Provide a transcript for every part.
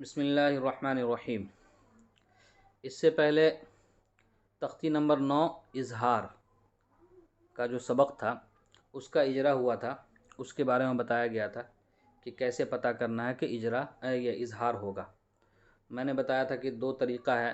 بسم اللہ الرحمن الرحیم۔ اس سے پہلے تختی نمبر 9 اظہار کا جو سبق تھا اس کا اجرا ہوا تھا، اس کے بارے میں بتایا گیا تھا کہ کیسے پتہ کرنا ہے کہ اجرا یا اظہار ہوگا۔ میں نے بتایا تھا کہ دو طریقہ ہے،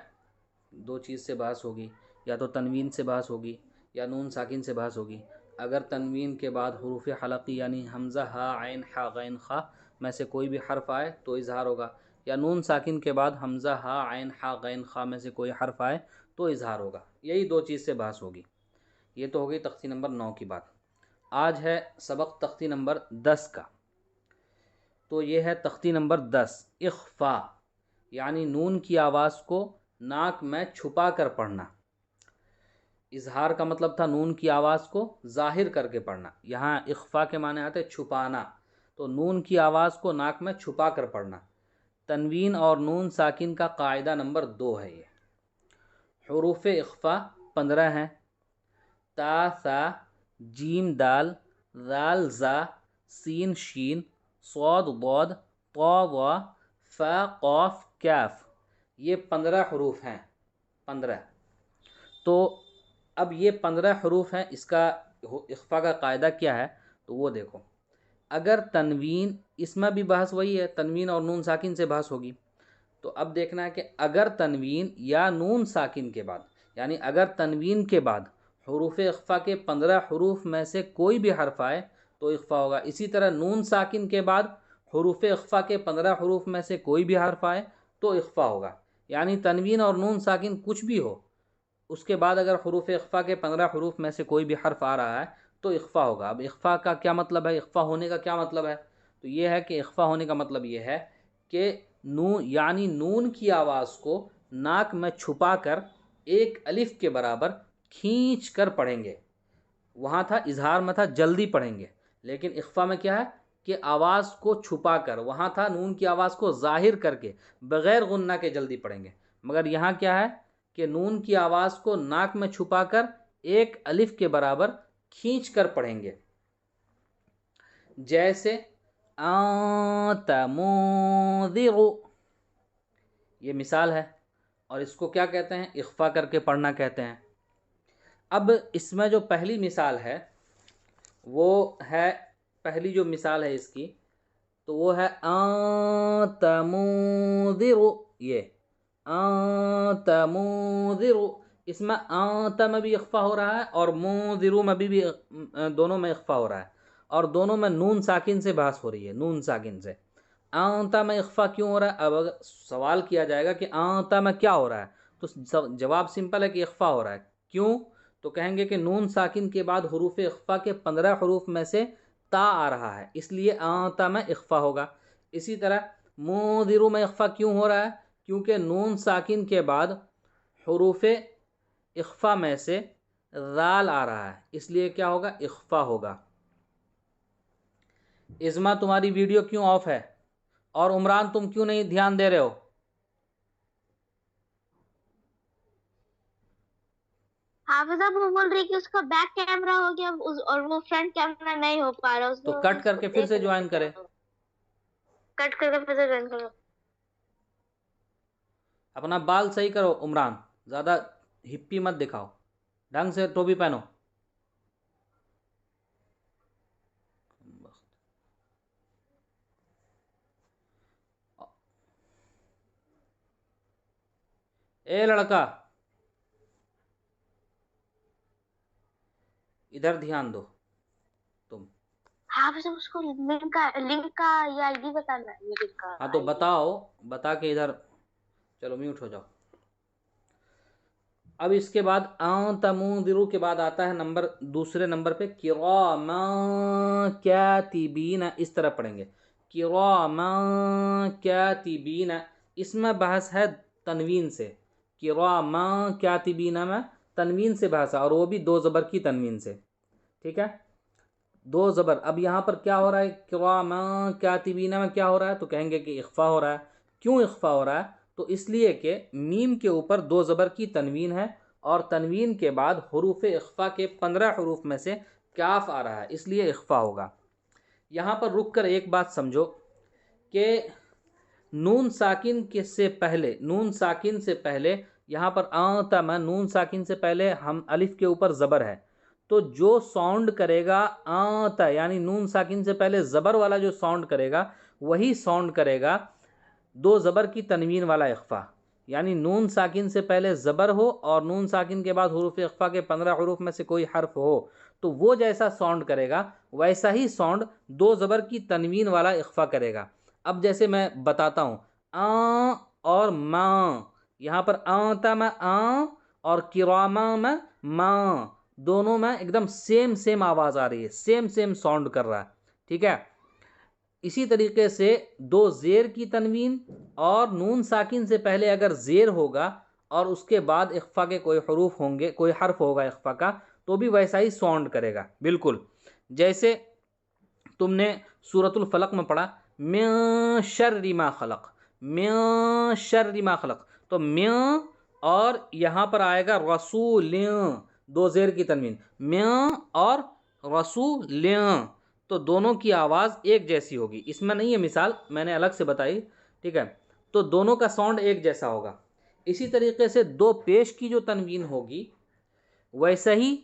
دو چیز سے بحث ہوگی، یا تو تنوین سے بحث ہوگی یا نون ساکن سے بحث ہوگی۔ اگر تنوین کے بعد حروف حلقی یعنی حمزہ، ہا، عین، حا، غین، خا میں سے کوئی بھی حرف آئے تو اظہار ہوگا، یا نون ساکن کے بعد حمزہ، ہا، عین، حا، غین، خا میں سے کوئی حرف آئے تو اظہار ہوگا۔ یہی دو چیز سے بحث ہوگی۔ یہ تو ہو گئی تختی نمبر 9 کی بات۔ آج ہے سبق تختی نمبر 10 کا۔ تو یہ ہے تختی نمبر 10، اخفا یعنی نون کی آواز کو ناک میں چھپا کر پڑھنا۔ اظہار کا مطلب تھا نون کی آواز کو ظاہر کر کے پڑھنا، یہاں اخفا کے معنی آتے چھپانا، تو نون کی آواز کو ناک میں چھپا کر پڑھنا۔ تنوین اور نون ساکن کا قاعدہ نمبر 2 ہے یہ۔ حروف اخفا 15 ہیں، تا، ثا، جیم، دال، ذال، زا، سین، شین، صاد، ضاد، طا، ظا، فا، قاف، کاف، یہ 15 حروف ہیں۔ 15 تو اب یہ 15 حروف ہیں، اس کا اخفا کا قاعدہ کیا ہے تو وہ دیکھو۔ اگر تنوین، اس میں بھی بحث وہی ہے، تنوین اور نون ساکن سے بحث ہوگی، تو اب دیکھنا ہے کہ اگر تنوین یا نون ساکن کے بعد، یعنی اگر تنوین کے بعد حروف اخفا کے 15 حروف میں سے کوئی بھی حرف آئے تو اخفا ہوگا۔ اسی طرح نون ساکن کے بعد حروف اخفا کے 15 حروف میں سے کوئی بھی حرف آئے تو اخفا ہوگا۔ یعنی تنوین اور نون ساکن کچھ بھی ہو، اس کے بعد اگر حروف اخفا کے 15 حروف میں سے کوئی بھی حرف آ رہا ہے تو اخفا ہوگا۔ اب اخفا کا کیا مطلب ہے، اخفا ہونے کا کیا مطلب ہے؟ تو یہ ہے کہ اخفا ہونے کا مطلب یہ ہے کہ یعنی نون کی آواز کو ناک میں چھپا کر ایک الف کے برابر کھینچ کر پڑھیں گے۔ وہاں تھا اظہار میں تھا جلدی پڑھیں گے، لیکن اخفا میں کیا ہے کہ آواز کو چھپا کر، وہاں تھا نون کی آواز کو ظاہر کر کے بغیر غنہ کے جلدی پڑھیں گے، مگر یہاں کیا ہے کہ نون کی آواز کو ناک میں چھپا کر ایک الف کے برابر کھینچ کر پڑھیں گے۔ جیسے انت منذر، یہ مثال ہے، اور اس کو کیا کہتے ہیں؟ اخفا کر کے پڑھنا کہتے ہیں۔ اب اس میں جو پہلی مثال ہے وہ ہے، پہلی جو مثال ہے اس کی تو وہ ہے انت منذر، یہ انت منذر، اس میں انت میں بھی اخفا ہو رہا ہے اور منذر میں بھی دونوں میں اخفا ہو رہا ہے، اور دونوں میں نون ساکن سے بحث ہو رہی ہے، نون ساکن سے۔ انت میں اخفا کیوں ہو رہا ہے؟ اب اگر سوال کیا جائے گا کہ انت میں کیا ہو رہا ہے تو جواب سمپل ہے کہ اخفا ہو رہا ہے۔ کیوں؟ تو کہیں گے کہ نون ساکن کے بعد حروف اخفا کے 15 حروف میں سے تا آ رہا ہے، اس لیے انت میں اخفا ہوگا۔ اسی طرح منذر میں اخفا کیوں ہو رہا ہے؟ کیونکہ نون ساکن کے بعد حروف اخفا میں سے ذال آ رہا ہے، اس لیے کیا ہوگا؟ اخفا ہوگا۔ ازما تمہاری ویڈیو کیوں آف ہے؟ اور عمران تم کیوں نہیں دھیان دے رہے ہو؟ حافظ اب وہ بول رہی کہ اس کا بیک کیمرہ ہو گیا اور وہ فرنٹ کیمرہ نہیں ہو پا رہا، تو کٹ کر کے پھر سے جوائن کرے۔ کٹ کر کے پھر سے جوائن کرو۔ اپنا بال صحیح کرو عمران، زیادہ ہپی مت دکھاؤ، ڈھنگ سے ٹوپی پہنو۔ اے لڑکا ادھر دھیان دو تم۔ حافظ اب اس کو لنک کا یا آئی ڈی بتانا ہے، لنک کا ہاں تو بتاؤ، بتا کے ادھر چلو میوٹ ہو جاؤ۔ اب اس کے بعد انت منذر کے بعد آتا ہے دوسرے نمبر پہ کراما کاتبین، اس طرح پڑھیں گے کراما کاتبین۔ اس میں بحث ہے تنوین سے، کراما کاتبین میں تنوین سے بحث ہے، اور وہ بھی دو زبر کی تنوین سے، ٹھیک ہے؟ دو زبر۔ اب یہاں پر کیا ہو رہا ہے؟ کراما کاتبین میں کیا ہو رہا ہے؟ تو کہیں گے کہ اخفا ہو رہا ہے۔ کیوں اخفا ہو رہا ہے؟ تو اس لیے کہ میم کے اوپر دو زبر کی تنوین ہے، اور تنوین کے بعد حروف اخفا کے 15 حروف میں سے کاف آ رہا ہے، اس لیے اخفا ہوگا۔ یہاں پر رک کر ایک بات سمجھو کہ نون ساکن کے سے پہلے، نون ساکن سے پہلے یہاں پر آتم، نون ساکن سے پہلے ہم الف کے اوپر زبر ہے، تو جو ساؤنڈ کرے گا آتا، یعنی نون ساکن سے پہلے زبر والا جو ساؤنڈ کرے گا وہی ساؤنڈ کرے گا دو زبر کی تنوین والا اخفا، یعنی نون ساکن سے پہلے زبر ہو اور نون ساکن کے بعد حروف اخفا کے 15 حروف میں سے کوئی حرف ہو، تو وہ جیسا ساؤنڈ کرے گا ویسا ہی ساؤنڈ دو زبر کی تنوین والا اخفا کرے گا۔ اب جیسے میں بتاتا ہوں، آ اور ماں، یہاں پر آتا میں آ اور کراما میں ماں، دونوں میں ایک دم سیم آواز آ رہی ہے، سیم ساؤنڈ کر رہا ہے، ٹھیک ہے۔ اسی طریقے سے دو زیر کی تنوین اور نون ساکن سے پہلے اگر زیر ہوگا اور اس کے بعد اخفا کے کوئی حروف ہوں گے، کوئی حرف ہوگا اخفا کا، تو بھی ویسا ہی ساؤنڈ کرے گا بالکل۔ جیسے تم نے سورۃ الفلق میں پڑھا من شر ما خلق، من شر ما خلق، تو من اور یہاں پر آئے گا رسول، دو زیر کی تنوین، من اور رسول، تو دونوں کی آواز ایک جیسی ہوگی۔ اس میں نہیں ہے مثال، میں نے الگ سے بتائی، ٹھیک ہے، تو دونوں کا ساؤنڈ ایک جیسا ہوگا۔ اسی طریقے سے دو پیش کی جو تنوین ہوگی ویسا ہی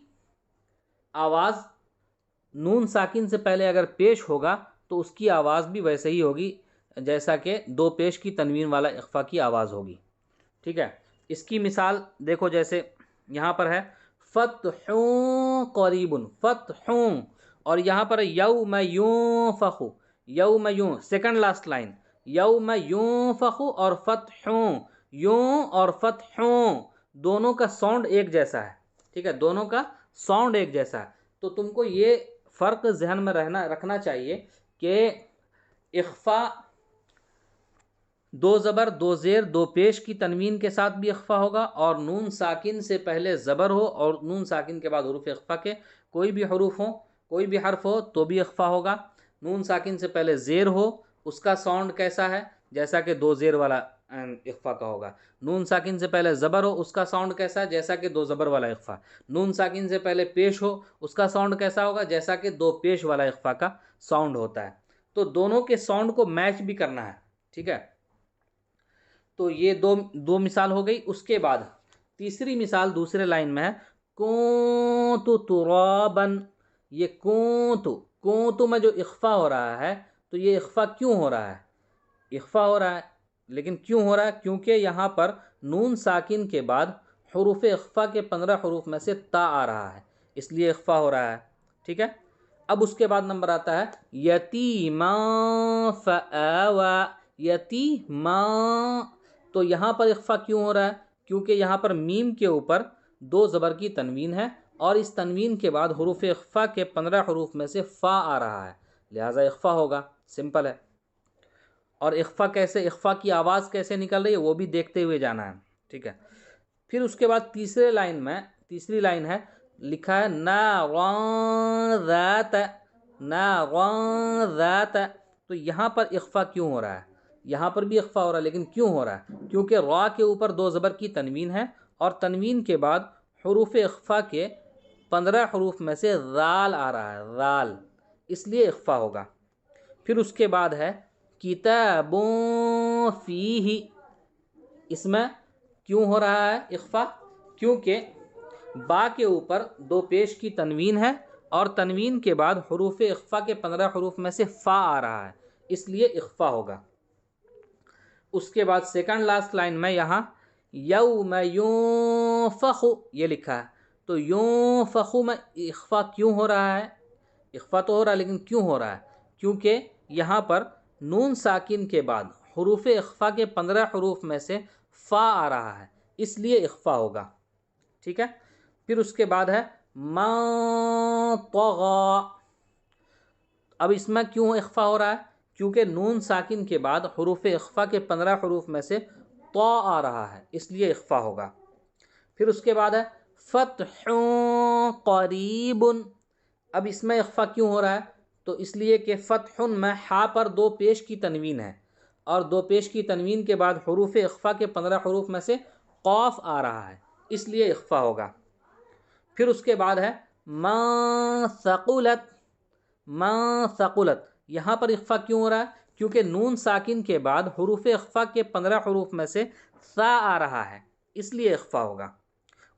آواز نون ساکن سے پہلے اگر پیش ہوگا تو اس کی آواز بھی ویسے ہی ہوگی جیسا کہ دو پیش کی تنوین والا اخفا کی آواز ہوگی، ٹھیک ہے۔ اس کی مثال دیکھو، جیسے یہاں پر ہے فتح قریب، فتح، اور یہاں پر یوم یونفخ، یوم یوں، سیکنڈ لاسٹ لائن، یوم یونفخ اور فتح، یوں اور فتح دونوں کا ساؤنڈ ایک جیسا ہے، ٹھیک ہے، دونوں کا ساؤنڈ ایک جیسا ہے۔ تو تم کو یہ فرق ذہن میں رکھنا چاہیے کہ اخفا دو زبر، دو زیر، دو پیش کی تنوین کے ساتھ بھی اخفا ہوگا، اور نون ساکن سے پہلے زبر ہو اور نون ساکن کے بعد حروف اخفا کے کوئی بھی حروف ہوں، کوئی بھی حرف ہو تو بھی اخفا ہوگا۔ نون ساکن سے پہلے زیر ہو، اس کا ساؤنڈ کیسا ہے؟ جیسا کہ دو زیر والا اخفا کا ہوگا۔ نون ساکن سے پہلے زبر ہو، اس کا ساؤنڈ کیسا ہے؟ جیسا کہ دو زبر والا اخفا۔ نون ساکن سے پہلے پیش ہو، اس کا ساؤنڈ کیسا ہوگا؟ جیسا کہ دو پیش والا اخفا کا ساؤنڈ ہوتا ہے۔ تو دونوں کے ساؤنڈ کو میچ بھی کرنا ہے، ٹھیک ہے۔ تو یہ دو مثال ہو گئی۔ اس کے بعد تیسری مثال دوسرے لائن میں ہے کنت ترابا، یہ کنت میں جو اخفا ہو رہا ہے، تو یہ اخفا کیوں ہو رہا ہے؟ اخفا ہو رہا ہے، لیکن کیوں ہو رہا ہے؟ کیونکہ یہاں پر نون ساکن کے بعد حروف اخفا کے 15 حروف میں سے تا آ رہا ہے، اس لیے اخفا ہو رہا ہے، ٹھیک ہے۔ اب اس کے بعد نمبر آتا ہے یتیما فآوا، یتیما، تو یہاں پر اخفا کیوں ہو رہا ہے؟ کیونکہ یہاں پر میم کے اوپر دو زبر کی تنوین ہے، اور اس تنوین کے بعد حروف اخفا کے 15 حروف میں سے فا آ رہا ہے، لہٰذا اخفا ہوگا، سمپل ہے۔ اور اخفا کیسے، اخفا کی آواز کیسے نکل رہی ہے وہ بھی دیکھتے ہوئے جانا ہے، ٹھیک ہے۔ پھر اس کے بعد تیسری لائن ہے، لکھا ہے نارا ذات، نارا ذات، تو یہاں پر اخفا کیوں ہو رہا ہے؟ یہاں پر بھی اخفا ہو رہا ہے، لیکن کیوں ہو رہا ہے؟ کیونکہ را کے اوپر دو زبر کی تنوین ہے، اور تنوین کے بعد حروف اخفا کے 15 حروف میں سے ذال آ رہا ہے، ذال، اس لیے اخفا ہوگا۔ پھر اس کے بعد ہے کتاب فیہ، اس میں کیوں ہو رہا ہے اخفا؟ کیونکہ با کے اوپر دو پیش کی تنوین ہے، اور تنوین کے بعد حروف اخفا کے 15 حروف میں سے فا آ رہا ہے، اس لیے اخفا ہوگا۔ اس کے بعد سیکنڈ لاسٹ لائن میں یہاں یوم یونفخ یہ لکھا ہے، تو یونفخ میں اخفا کیوں ہو رہا ہے؟ اخفا تو ہو رہا ہے، لیکن کیوں ہو رہا ہے؟ کیونکہ یہاں پر نون ساکن کے بعد حروف اخفا کے 15 حروف میں سے فا آ رہا ہے، اس لیے اخفا ہوگا، ٹھیک ہے۔ پھر اس کے بعد ہے ما طغى، اب اس میں کیوں اخفا ہو رہا ہے؟ کیونکہ نون ساکن کے بعد حروف اخفا کے 15 حروف میں سے طا آ رہا ہے، اس لیے اخفا ہوگا۔ پھر اس کے بعد ہے فتح قریب، اب اس میں اخفا کیوں ہو رہا ہے؟ تو اس لیے کہ فتح میں ہا پر دو پیش کی تنوین ہے، اور دو پیش کی تنوین کے بعد حروف اخفا کے 15 حروف میں سے قاف آ رہا ہے، اس لیے اخفا ہوگا۔ پھر اس کے بعد ہے ما ثقلت، ما ثقلت، یہاں پر اخفا کیوں ہو رہا ہے؟ کیونکہ نون ساکن کے بعد حروف اخفا کے 15 حروف میں سے سا آ رہا ہے، اس لیے اخفا ہوگا۔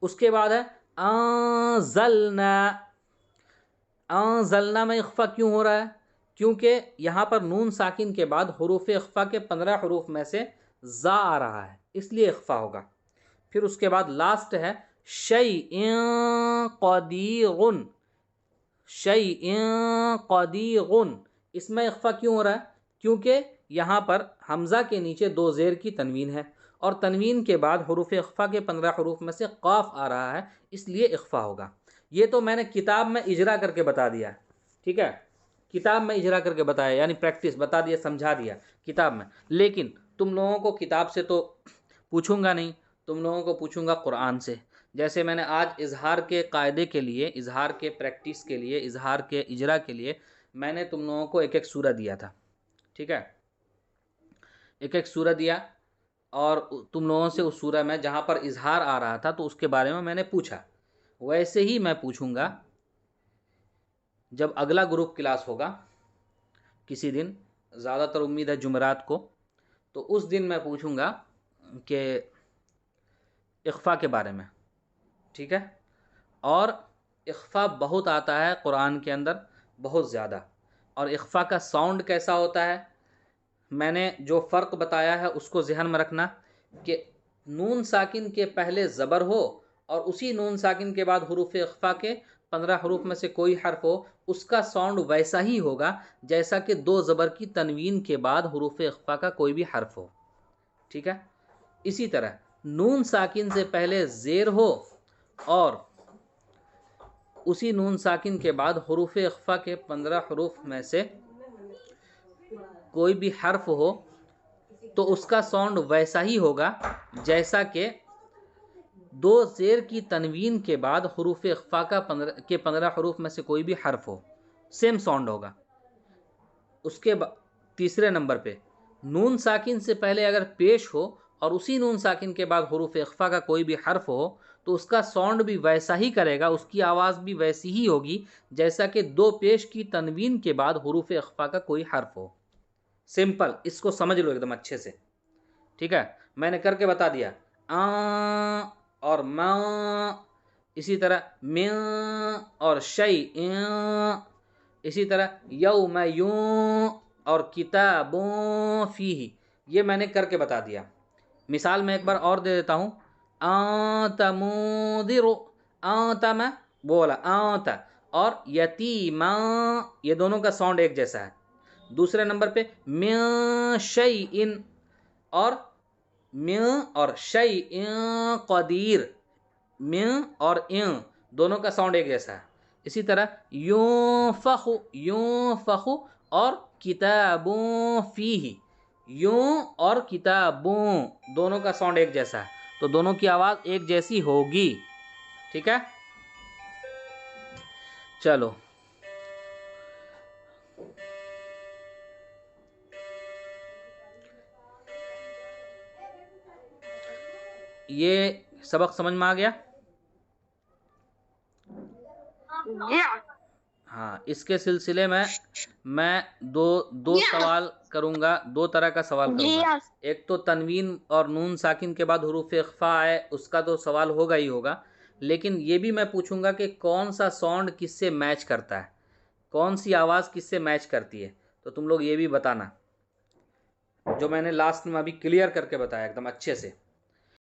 اس کے بعد ہے انزلنا، انزلنا میں اخفا کیوں ہو رہا ہے؟ کیونکہ یہاں پر نون ساکن کے بعد حروف اخفا کے 15 حروف میں سے زا آ رہا ہے، اس لیے اخفا ہوگا۔ پھر اس کے بعد لاسٹ ہے شیء قدیر، شیء قدیر، اس میں اخفا کیوں ہو رہا ہے؟ کیونکہ یہاں پر حمزہ کے نیچے 2 زیر کی تنوین ہے، اور تنوین کے بعد حروف اخفا کے 15 حروف میں سے قاف آ رہا ہے، اس لیے اخفا ہوگا۔ یہ تو میں نے کتاب میں اجرا کر کے بتا دیا، ٹھیک ہے، کتاب میں اجرا کر کے بتایا، یعنی پریکٹس بتا دیا، سمجھا دیا کتاب میں۔ لیکن تم لوگوں کو کتاب سے تو پوچھوں گا نہیں، تم لوگوں کو پوچھوں گا قرآن سے۔ جیسے میں نے آج اظہار کے قاعدے کے لیے، اظہار کے پریکٹس کے لیے، اظہار کے اجرا کے لیے میں نے تم لوگوں کو ایک ایک سورہ دیا تھا، ٹھیک ہے، ایک ایک سورہ دیا، اور تم لوگوں سے اس سورہ میں جہاں پر اظہار آ رہا تھا تو اس کے بارے میں نے پوچھا۔ ویسے ہی میں پوچھوں گا جب اگلا گروپ کلاس ہوگا کسی دن، زیادہ تر امید ہے جمعرات کو، تو اس دن میں پوچھوں گا کہ اخفا کے بارے میں، ٹھیک ہے۔ اور اخفا بہت آتا ہے قرآن کے اندر، بہت زیادہ، اور اخفا کا ساؤنڈ کیسا ہوتا ہے میں نے جو فرق بتایا ہے اس کو ذہن میں رکھنا، کہ نون ساکن کے پہلے زبر ہو اور اسی نون ساکن کے بعد حروف اخفا کے 15 حروف میں سے کوئی حرف ہو، اس کا ساؤنڈ ویسا ہی ہوگا جیسا کہ 2 زبر کی تنوین کے بعد حروف اخفا کا کوئی بھی حرف ہو، ٹھیک ہے۔ اسی طرح نون ساکن سے پہلے زیر ہو اور اسی نون ساکن کے بعد حروف اخفا کے 15 حروف میں سے کوئی بھی حرف ہو تو اس کا ساؤنڈ ویسا ہی ہوگا جیسا کہ 2 زیر کی تنوین کے بعد حروف اخفا کا 15 حروف میں سے کوئی بھی حرف ہو، سیم ساؤنڈ ہوگا۔ اس کے تیسرے نمبر پہ نون ساکن سے پہلے اگر پیش ہو اور اسی نون ساکن کے بعد حروف اخفا کا کوئی بھی حرف ہو تو اس کا ساؤنڈ بھی ویسا ہی کرے گا، اس کی آواز بھی ویسی ہی ہوگی جیسا کہ 2 پیش کی تنوین کے بعد حروف اخفا کا کوئی حرف ہو۔ سمپل، اس کو سمجھ لو ایک دم اچھے سے، ٹھیک ہے۔ میں نے کر کے بتا دیا، اور ما، اسی طرح میں اور شیء، اسی طرح یوم یوں اور کتاب فیہ، یہ میں نے کر کے بتا دیا۔ مثال میں ایک بار اور دے دیتا ہوں، انت منذر، انت میں بولا انت، اور یتیما، یہ دونوں کا ساؤنڈ ایک جیسا ہے۔ دوسرے نمبر پہ من شیء، اور من اور شیء قدیر، من اور ان دونوں کا ساؤنڈ ایک جیسا ہے۔ اسی طرح ينفخ، ينفخ اور کتاب فیہ، یوں اور کتابوں دونوں کا ساؤنڈ ایک جیسا ہے، تو دونوں کی آواز ایک جیسی ہوگی، ٹھیک ہے۔ چلو یہ سبق سمجھ میں آ گیا؟ ہاں، اس کے سلسلے میں دو سوال کروں گا، 2 طرح کا سوال کروں گا۔ ایک تو تنوین اور نون ساکن کے بعد حروف اخفا ہے، اس کا تو سوال ہوگا ہی ہوگا، لیکن یہ بھی میں پوچھوں گا کہ کون سا ساؤنڈ کس سے میچ کرتا ہے، کون سی آواز کس سے میچ کرتی ہے، تو تم لوگ یہ بھی بتانا، جو میں نے لاسٹ میں ابھی کلیئر کر کے بتایا ایک دم اچھے سے۔